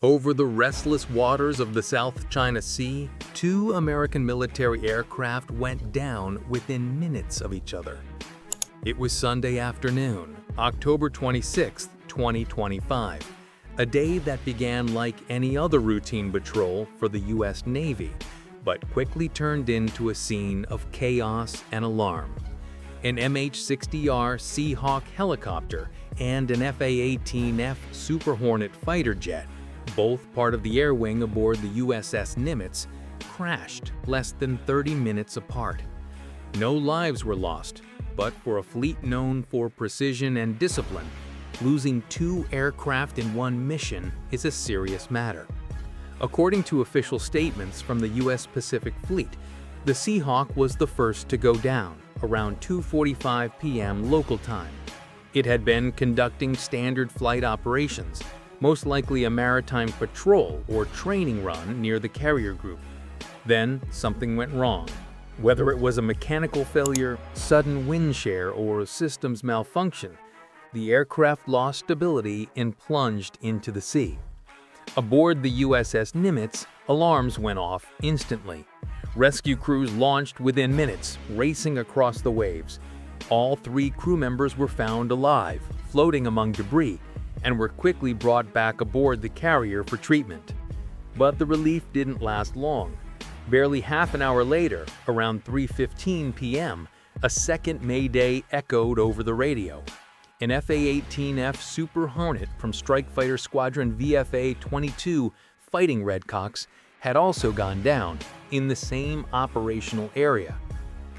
Over the restless waters of the South China Sea, two American military aircraft went down within minutes of each other. It was Sunday afternoon, October 26, 2025, a day that began like any other routine patrol for the U.S. Navy, but quickly turned into a scene of chaos and alarm. An MH-60R Seahawk helicopter and an A-18F Super Hornet fighter jet, both part of the air wing aboard the USS Nimitz, crashed less than 30 minutes apart. No lives were lost, but for a fleet known for precision and discipline, losing two aircraft in one mission is a serious matter. According to official statements from the U.S. Pacific Fleet, the Seahawk was the first to go down, around 2:45 p.m. local time. It had been conducting standard flight operations, most likely a maritime patrol or training run near the carrier group. Then something went wrong. Whether it was a mechanical failure, sudden wind shear, or systems malfunction, the aircraft lost stability and plunged into the sea. Aboard the USS Nimitz, alarms went off instantly. Rescue crews launched within minutes, racing across the waves. All three crew members were found alive, floating among debris, and were quickly brought back aboard the carrier for treatment. But the relief didn't last long. Barely half an hour later, around 3:15 p.m., a second mayday echoed over the radio. An A-18F Super Hornet from Strike Fighter Squadron VFA-22 Fighting Redcocks had also gone down in the same operational area.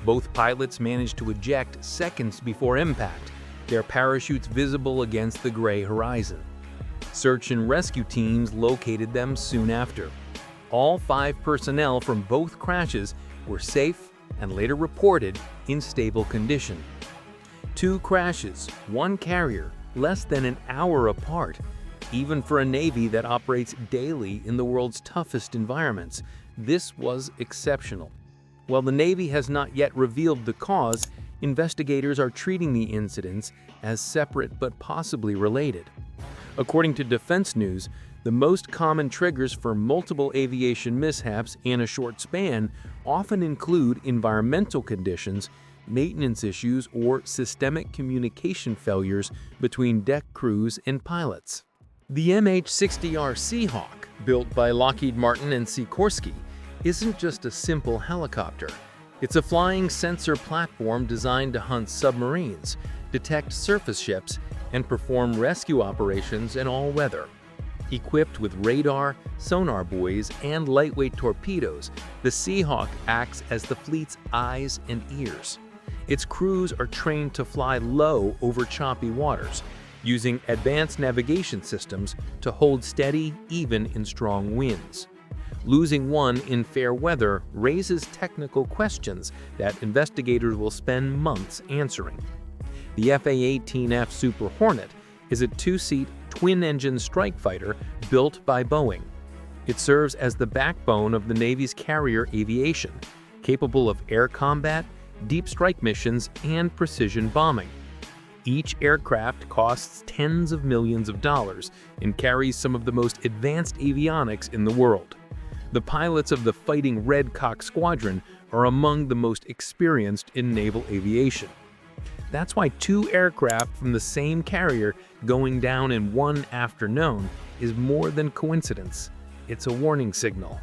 Both pilots managed to eject seconds before impact, their parachutes visible against the gray horizon. Search and rescue teams located them soon after. All 5 personnel from both crashes were safe and later reported in stable condition. 2 crashes, 1 carrier, less than an hour apart. Even for a Navy that operates daily in the world's toughest environments, this was exceptional. While the Navy has not yet revealed the cause, investigators are treating the incidents as separate but possibly related. According to Defense News, the most common triggers for multiple aviation mishaps in a short span often include environmental conditions, maintenance issues, or systemic communication failures between deck crews and pilots. The MH-60R Seahawk, built by Lockheed Martin and Sikorsky, isn't just a simple helicopter. It's a flying sensor platform designed to hunt submarines, detect surface ships, and perform rescue operations in all weather. Equipped with radar, sonar buoys, and lightweight torpedoes, the Seahawk acts as the fleet's eyes and ears. Its crews are trained to fly low over choppy waters, using advanced navigation systems to hold steady even in strong winds. Losing one in fair weather raises technical questions that investigators will spend months answering. The A-18F Super Hornet is a 2-seat, twin-engine strike fighter built by Boeing. It serves as the backbone of the Navy's carrier aviation, capable of air combat, deep strike missions, and precision bombing. Each aircraft costs tens of millions of dollars and carries some of the most advanced avionics in the world. The pilots of the Fighting Redcock Squadron are among the most experienced in naval aviation. That's why 2 aircraft from the same carrier going down in one afternoon is more than coincidence. It's a warning signal.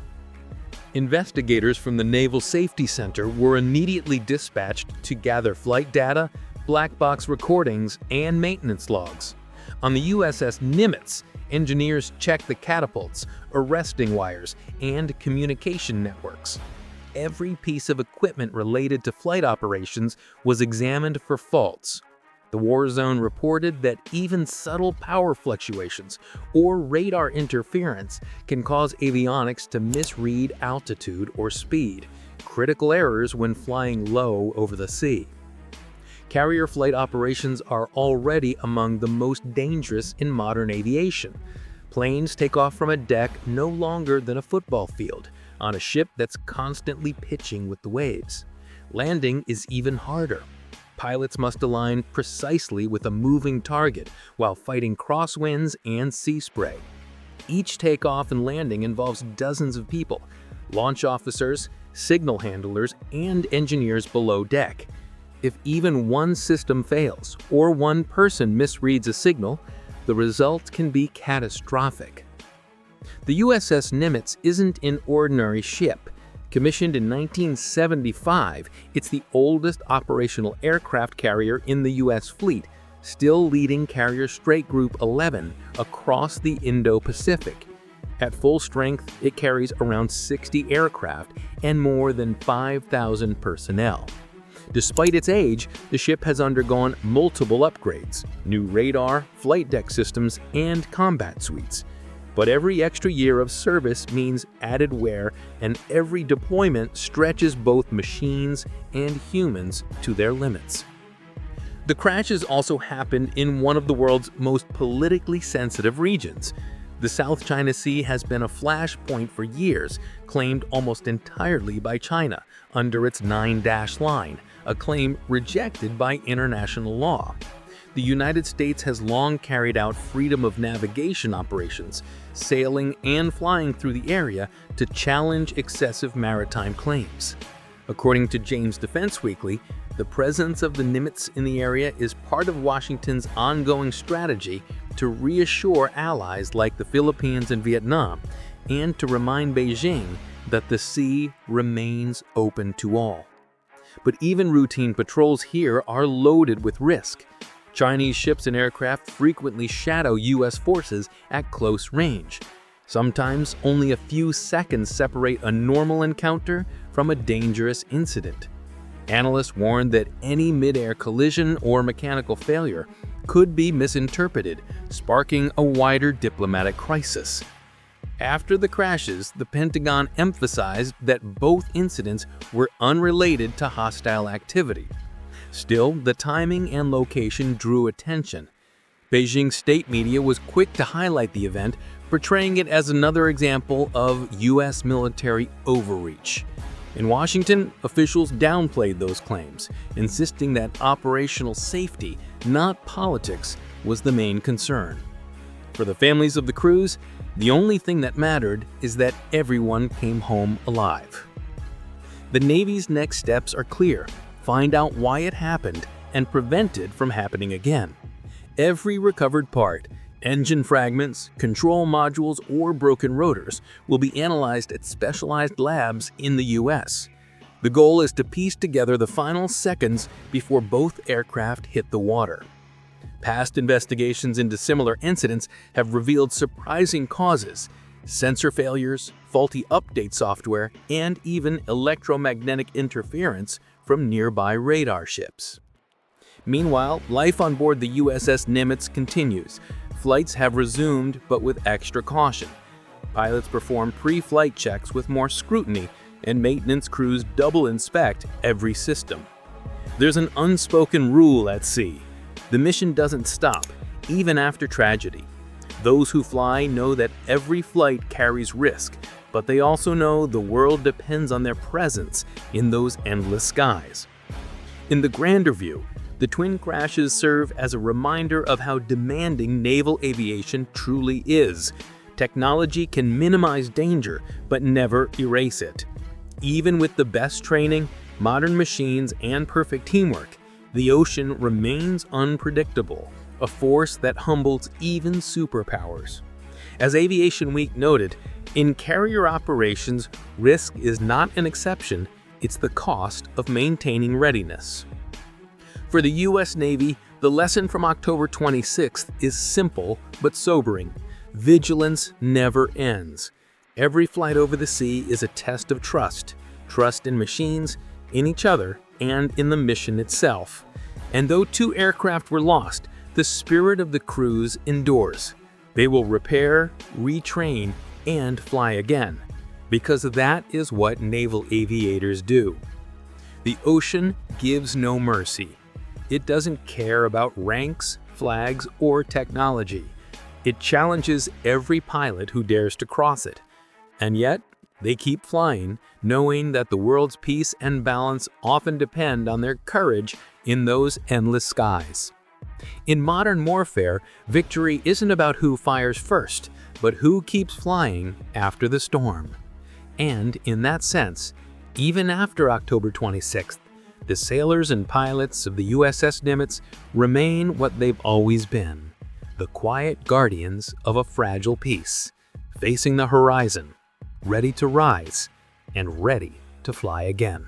Investigators from the Naval Safety Center were immediately dispatched to gather flight data, black box recordings, and maintenance logs. On the USS Nimitz, engineers checked the catapults, arresting wires, and communication networks. Every piece of equipment related to flight operations was examined for faults. The war zone reported that even subtle power fluctuations or radar interference can cause avionics to misread altitude or speed, critical errors when flying low over the sea. Carrier flight operations are already among the most dangerous in modern aviation. Planes take off from a deck no longer than a football field, on a ship that's constantly pitching with the waves. Landing is even harder. Pilots must align precisely with a moving target while fighting crosswinds and sea spray. Each takeoff and landing involves dozens of people, launch officers, signal handlers, and engineers below deck. If even one system fails or one person misreads a signal, the result can be catastrophic. The USS Nimitz isn't an ordinary ship. Commissioned in 1975, it's the oldest operational aircraft carrier in the U.S. fleet, still leading Carrier Strike Group 11 across the Indo-Pacific. At full strength, it carries around 60 aircraft and more than 5,000 personnel. Despite its age, the ship has undergone multiple upgrades, new radar, flight deck systems, and combat suites. But every extra year of service means added wear, and every deployment stretches both machines and humans to their limits. The crashes also happened in one of the world's most politically sensitive regions. The South China Sea has been a flashpoint for years, claimed almost entirely by China under its 9-dash line, a claim rejected by international law. The United States has long carried out freedom of navigation operations, sailing and flying through the area to challenge excessive maritime claims. According to James Defense Weekly, the presence of the Nimitz in the area is part of Washington's ongoing strategy to reassure allies like the Philippines and Vietnam, and to remind Beijing that the sea remains open to all. But even routine patrols here are loaded with risk. Chinese ships and aircraft frequently shadow U.S. forces at close range. Sometimes only a few seconds separate a normal encounter from a dangerous incident. Analysts warn that any mid-air collision or mechanical failure could be misinterpreted, sparking a wider diplomatic crisis. After the crashes, the Pentagon emphasized that both incidents were unrelated to hostile activity. Still, the timing and location drew attention. Beijing state media was quick to highlight the event, portraying it as another example of U.S. military overreach. In Washington, officials downplayed those claims, insisting that operational safety, not politics, was the main concern. For the families of the crews, the only thing that mattered is that everyone came home alive. The Navy's next steps are clear: find out why it happened and prevent it from happening again. Every recovered part, engine fragments, control modules, or broken rotors will be analyzed at specialized labs in the U.S. The goal is to piece together the final seconds before both aircraft hit the water. Past investigations into similar incidents have revealed surprising causes: sensor failures, faulty update software, and even electromagnetic interference from nearby radar ships. Meanwhile, life on board the USS Nimitz continues. Flights have resumed, but with extra caution. Pilots perform pre-flight checks with more scrutiny, and maintenance crews double inspect every system. There's an unspoken rule at sea: the mission doesn't stop, even after tragedy. Those who fly know that every flight carries risk, but they also know the world depends on their presence in those endless skies. In the grander view, the twin crashes serve as a reminder of how demanding naval aviation truly is. Technology can minimize danger, but never erase it. Even with the best training, modern machines, and perfect teamwork, the ocean remains unpredictable, a force that humbles even superpowers. As Aviation Week noted, in carrier operations, risk is not an exception, it's the cost of maintaining readiness. For the U.S. Navy, the lesson from October 26th is simple but sobering: vigilance never ends. Every flight over the sea is a test of trust in machines, in each other, and in the mission itself. And though 2 aircraft were lost, the spirit of the crews endures. They will repair, retrain, and fly again, because that is what naval aviators do. The ocean gives no mercy. It doesn't care about ranks, flags, or technology. It challenges every pilot who dares to cross it. And yet, they keep flying, knowing that the world's peace and balance often depend on their courage in those endless skies. In modern warfare, victory isn't about who fires first, but who keeps flying after the storm. And in that sense, even after October 26th, the sailors and pilots of the USS Nimitz remain what they've always been, the quiet guardians of a fragile peace, facing the horizon, ready to rise and ready to fly again.